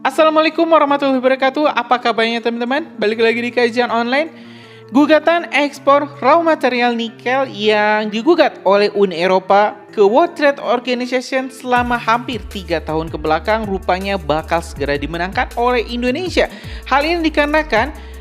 Assalamualaikum warahmatullahi wabarakatuh. Apa kabarnya teman-teman? Balik lagi di kajian online. Gugatan ekspor raw material nikel yang digugat oleh Uni Eropa ke World Trade Organization selama hampir 3 tahun ke belakang rupanya bakal segera dimenangkan oleh Indonesia. Hal ini dikarenakan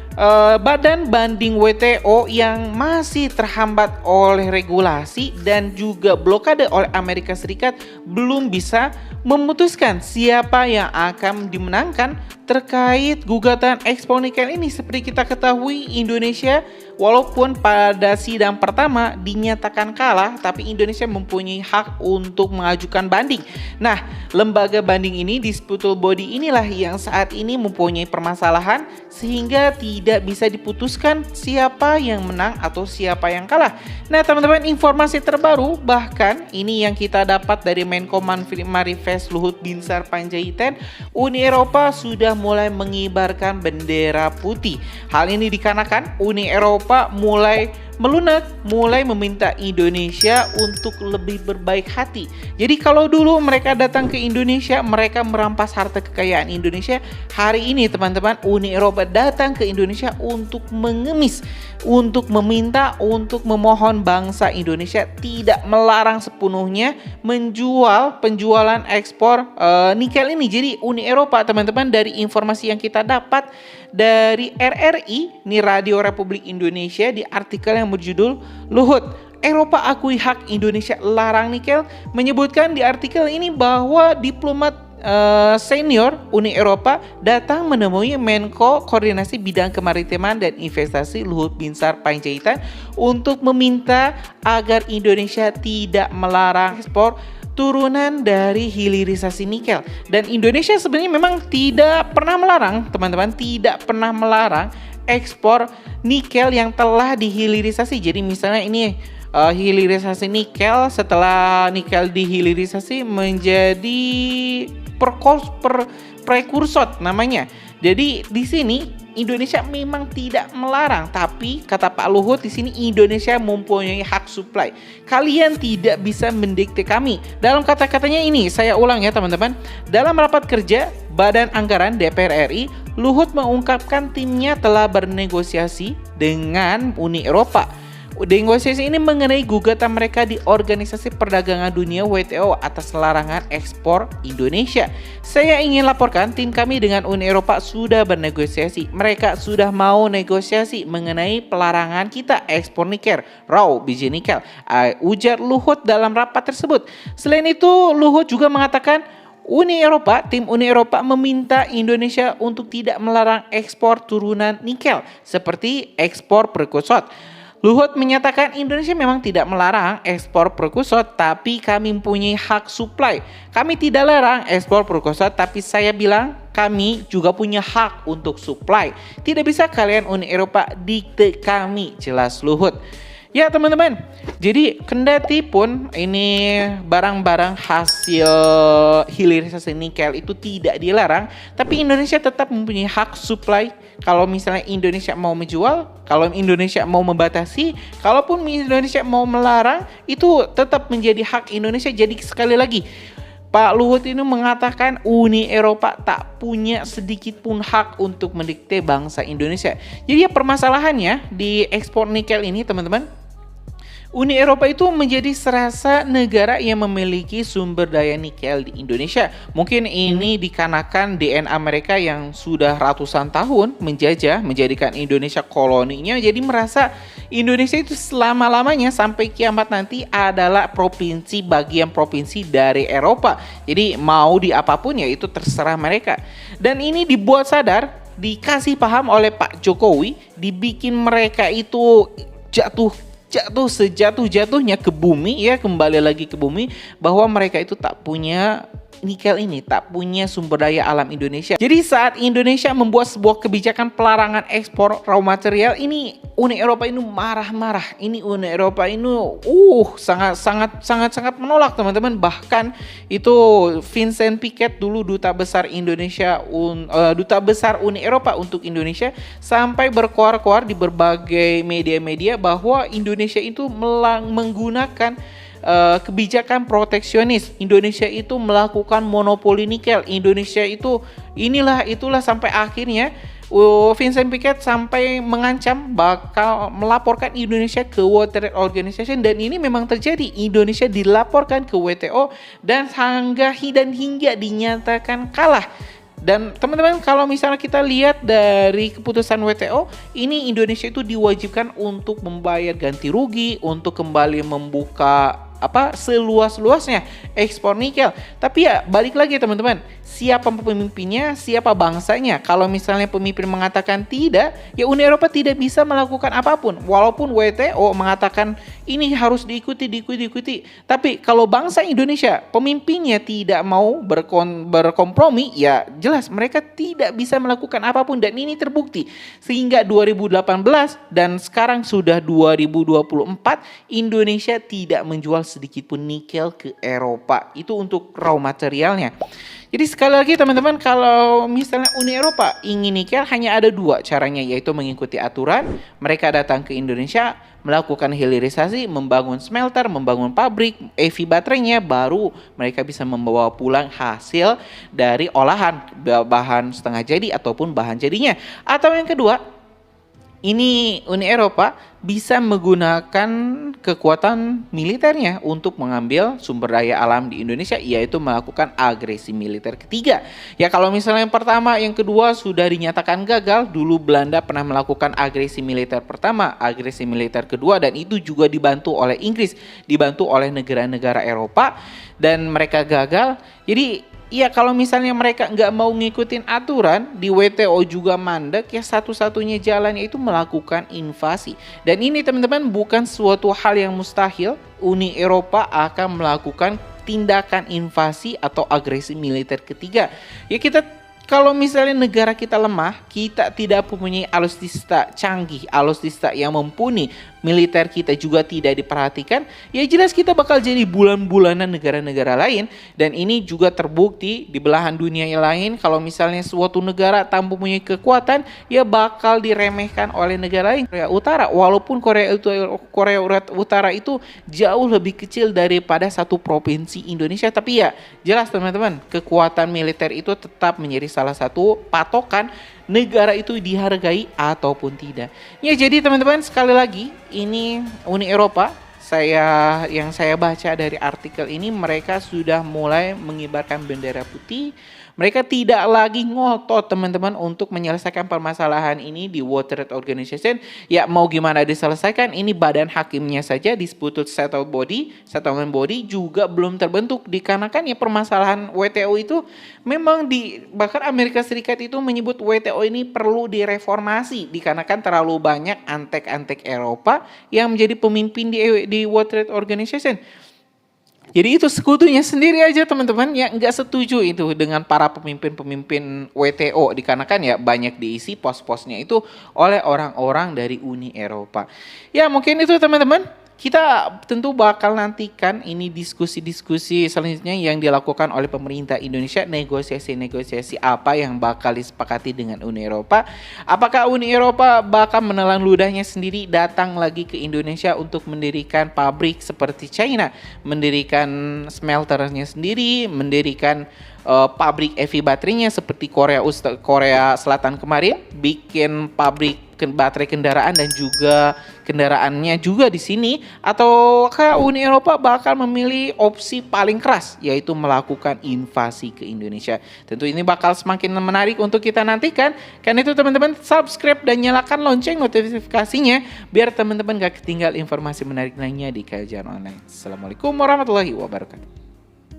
badan banding WTO yang masih terhambat oleh regulasi dan juga blokade oleh Amerika Serikat belum bisa memutuskan siapa yang akan dimenangkan terkait gugatan ekspor nikel ini. Seperti kita ketahui, Indonesia walaupun pada sidang pertama dinyatakan kalah, tapi Indonesia mempunyai hak untuk mengajukan banding. Nah, lembaga banding ini, disputable body inilah yang saat ini mempunyai permasalahan sehingga tidak bisa diputuskan siapa yang menang atau siapa yang kalah. Nah, teman-teman, informasi terbaru bahkan ini yang kita dapat dari Menko Marifest Luhut Binsar Panjaitan, Uni Eropa sudah mulai mengibarkan bendera putih. Hal ini dikarenakan Uni Eropa mulai melunak, mulai meminta Indonesia untuk lebih berbaik hati. Jadi kalau dulu mereka datang ke Indonesia, mereka merampas harta kekayaan Indonesia. Hari ini teman-teman, Uni Eropa datang ke Indonesia untuk mengemis, untuk meminta, untuk memohon bangsa Indonesia tidak melarang sepenuhnya penjualan ekspor nikel ini. Jadi Uni Eropa teman-teman, dari informasi yang kita dapat dari RRI, ini Radio Republik Indonesia, di artikel yang berjudul Luhut, Eropa akui hak Indonesia larang nikel, menyebutkan di artikel ini bahwa diplomat senior Uni Eropa datang menemui Menko Koordinasi Bidang Kemaritiman dan Investasi Luhut Binsar Panjaitan untuk meminta agar Indonesia tidak melarang ekspor turunan dari hilirisasi nikel. Dan Indonesia sebenarnya memang tidak pernah melarang, teman-teman, tidak pernah melarang ekspor nikel yang telah dihilirisasi. Jadi misalnya ini hilirisasi nikel, setelah nikel dihilirisasi menjadi prekursor namanya. Jadi di sini Indonesia memang tidak melarang, tapi kata Pak Luhut di sini Indonesia mempunyai hak supply. Kalian tidak bisa mendikte kami. Dalam kata-katanya ini, saya ulang ya teman-teman. Dalam rapat kerja Badan Anggaran DPR RI, Luhut mengungkapkan timnya telah bernegosiasi dengan Uni Eropa. Negosiasi ini mengenai gugatan mereka di Organisasi Perdagangan Dunia WTO atas larangan ekspor Indonesia. Saya ingin laporkan tim kami dengan Uni Eropa sudah bernegosiasi. Mereka sudah mau negosiasi mengenai pelarangan kita ekspor nikel, raw biji nikel, ujar Luhut dalam rapat tersebut. Selain itu, Luhut juga mengatakan tim Uni Eropa meminta Indonesia untuk tidak melarang ekspor turunan nikel seperti ekspor prekursor. Luhut menyatakan Indonesia memang tidak melarang ekspor prekursor, tapi kami mempunyai hak supply. Kami tidak larang ekspor prekursor, tapi saya bilang kami juga punya hak untuk supply. Tidak bisa kalian Uni Eropa dikte kami, jelas Luhut. Ya teman-teman, jadi kendati pun ini barang-barang hasil hilirisasi nikel itu tidak dilarang, tapi Indonesia tetap mempunyai hak supply. Kalau misalnya Indonesia mau menjual, kalau Indonesia mau membatasi, kalaupun Indonesia mau melarang, itu tetap menjadi hak Indonesia. Jadi sekali lagi, Pak Luhut ini mengatakan Uni Eropa tak punya sedikit pun hak untuk mendikte bangsa Indonesia. Jadi ya permasalahannya di ekspor nikel ini teman-teman, Uni Eropa itu menjadi serasa negara yang memiliki sumber daya nikel di Indonesia. Mungkin ini dikarenakan DNA mereka yang sudah ratusan tahun menjadikan Indonesia koloninya. Jadi merasa Indonesia itu selama-lamanya sampai kiamat nanti adalah bagian provinsi dari Eropa. Jadi mau di apapun ya itu terserah mereka. Dan ini dibuat sadar, dikasih paham oleh Pak Jokowi, dibikin mereka itu jatuh sejatuh-jatuhnya ke bumi, ya kembali lagi ke bumi, bahwa mereka itu tak punya nikel ini, tak punya sumber daya alam Indonesia. Jadi saat Indonesia membuat sebuah kebijakan pelarangan ekspor raw material ini, Uni Eropa ini marah-marah. Ini Uni Eropa ini sangat menolak teman-teman. Bahkan itu Vincent Piquet dulu duta besar Uni Eropa untuk Indonesia sampai berkoar-koar di berbagai media-media bahwa Indonesia itu menggunakan kebijakan proteksionis. Indonesia itu melakukan monopoli nikel. Indonesia itu itulah sampai akhirnya Vincent Piquet sampai mengancam bakal melaporkan Indonesia ke World Trade Organization, dan ini memang terjadi. Indonesia dilaporkan ke WTO dan hingga dinyatakan kalah. Dan teman-teman, kalau misalnya kita lihat dari keputusan WTO, ini Indonesia itu diwajibkan untuk membayar ganti rugi, untuk kembali membuka seluas-luasnya ekspor nikel. Tapi ya balik lagi teman-teman, siapa pemimpinnya, siapa bangsanya. Kalau misalnya pemimpin mengatakan tidak, ya Uni Eropa tidak bisa melakukan apapun. Walaupun WTO mengatakan ini harus diikuti. Tapi kalau bangsa Indonesia, pemimpinnya tidak mau berkompromi, ya jelas mereka tidak bisa melakukan apapun, dan ini terbukti. Sehingga 2018 dan sekarang sudah 2024, Indonesia tidak menjual sedikit pun nikel ke Eropa. Itu untuk raw materialnya. Jadi sekali lagi teman-teman, kalau misalnya Uni Eropa ingin nikel, hanya ada dua caranya, yaitu mengikuti aturan. Mereka datang ke Indonesia, melakukan hilirisasi, membangun smelter, membangun pabrik, EV baterainya, baru mereka bisa membawa pulang hasil dari olahan bahan setengah jadi ataupun bahan jadinya. Atau yang kedua, ini Uni Eropa bisa menggunakan kekuatan militernya untuk mengambil sumber daya alam di Indonesia, yaitu melakukan agresi militer ketiga. Ya kalau misalnya yang pertama, yang kedua sudah dinyatakan gagal. Dulu Belanda pernah melakukan agresi militer pertama, agresi militer kedua, dan itu juga dibantu oleh Inggris, dibantu oleh negara-negara Eropa, dan mereka gagal. Jadi ya kalau misalnya mereka nggak mau ngikutin aturan, di WTO juga mandek, ya satu-satunya jalan yaitu melakukan invasi. Dan ini teman-teman bukan suatu hal yang mustahil, Uni Eropa akan melakukan tindakan invasi atau agresi militer ketiga. Ya kalau misalnya negara kita lemah, kita tidak mempunyai alutsista canggih, alutsista yang mumpuni, militer kita juga tidak diperhatikan, ya jelas kita bakal jadi bulan-bulanan negara-negara lain. Dan ini juga terbukti di belahan dunia yang lain, kalau misalnya suatu negara tanpa mempunyai kekuatan, ya bakal diremehkan oleh negara lain. Korea Utara, walaupun Korea Utara itu jauh lebih kecil daripada satu provinsi Indonesia, tapi ya jelas teman-teman, kekuatan militer itu tetap menjadi salah satu patokan negara itu dihargai ataupun tidak. Ya jadi teman-teman, sekali lagi ini Uni Eropa, yang saya baca dari artikel ini, mereka sudah mulai mengibarkan bendera putih. Mereka tidak lagi ngotot teman-teman untuk menyelesaikan permasalahan ini di World Trade Organization. Ya mau gimana diselesaikan, ini badan hakimnya saja, Disputed Settlement Body juga belum terbentuk, dikarenakan ya permasalahan WTO itu memang bahkan Amerika Serikat itu menyebut WTO ini perlu direformasi, dikarenakan terlalu banyak antek-antek Eropa yang menjadi pemimpin di World Trade Organization. Jadi itu sekutunya sendiri aja teman-teman yang nggak setuju itu dengan para pemimpin-pemimpin WTO, dikarenakan ya banyak diisi pos-posnya itu oleh orang-orang dari Uni Eropa. Ya mungkin itu teman-teman. Kita tentu bakal nantikan ini diskusi-diskusi selanjutnya yang dilakukan oleh pemerintah Indonesia, negosiasi-negosiasi apa yang bakal disepakati dengan Uni Eropa. Apakah Uni Eropa bakal menelan ludahnya sendiri datang lagi ke Indonesia untuk mendirikan pabrik seperti China, mendirikan smelternya sendiri, mendirikan pabrik EV baterainya seperti Korea Selatan kemarin, bikin pabrik baterai kendaraan dan juga kendaraannya juga di sini, ataukah Uni Eropa bakal memilih opsi paling keras, yaitu melakukan invasi ke Indonesia? Tentu ini bakal semakin menarik untuk kita nantikan. Karena itu teman-teman, subscribe dan nyalakan lonceng notifikasinya biar teman-teman gak ketinggal informasi menarik lainnya di Kajian Online. Assalamualaikum warahmatullahi wabarakatuh.